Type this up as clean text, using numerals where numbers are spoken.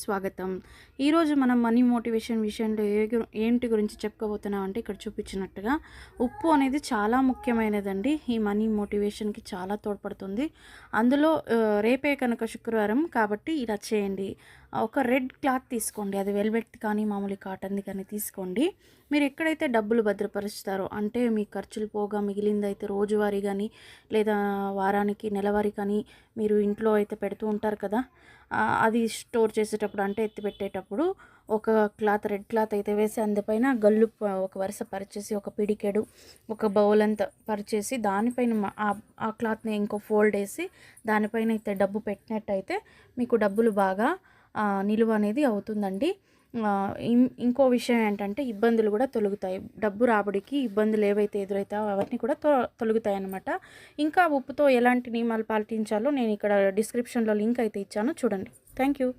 స్వాగతం. ఈరోజు మనం మనీ మోటివేషన్ విషయంలో ఏంటి గురించి చెప్పుకోబోతున్నాం అంటే ఇక్కడ చూపించినట్టుగా ఉప్పు అనేది చాలా ముఖ్యమైనదండి. ఈ మనీ మోటివేషన్‌కి చాలా తోడ్పడుతుంది. అందులో రేపే కనుక శుక్రవారం కాబట్టి ఇలా చేయండి. ఒక రెడ్ క్లాత్ తీసుకోండి. అది వెల్వెట్ కానీ మామూలు కాటన్‌ది కానీ తీసుకోండి. మీరు ఎక్కడైతే డబ్బులు భద్రపరుస్తారో అంటే మీ ఖర్చులు పోగా మిగిలిందైతే రోజువారీ గానీ లేదా వారానికి నెలవారీ కానీ మీరు ఇంట్లో అయితే పెడుతూ ఉంటారు కదా! అది స్టోర్ చేసేటప్పుడు అంటే ఎత్తిపెట్టేటప్పుడు ఒక క్లాత్ రెడ్ క్లాత్ అయితే వేసి అందుపైన ఒక వరుస పరిచేసి ఒక పిడికెడు ఒక బౌల్ అంతా పరిచేసి దానిపైన ఆ క్లాత్ని ఇంకో ఫోల్డ్ వేసి దానిపైన అయితే డబ్బు పెట్టినట్టయితే మీకు డబ్బులు బాగా నిలువ అనేది అవుతుందండి. ఇంకో విషయం ఏంటంటే ఇబ్బందులు కూడా తొలగుతాయి. డబ్బు రాబడికి ఇబ్బందులు ఏవైతే ఎదురవుతాయో అవన్నీ కూడా తొలగుతాయి అన్నమాట. ఇంకా ఉప్పుతో ఎలాంటి నియమాలు పాటించాలో నేను ఇక్కడ డిస్క్రిప్షన్లో లింక్ అయితే ఇచ్చాను, చూడండి. Thank you.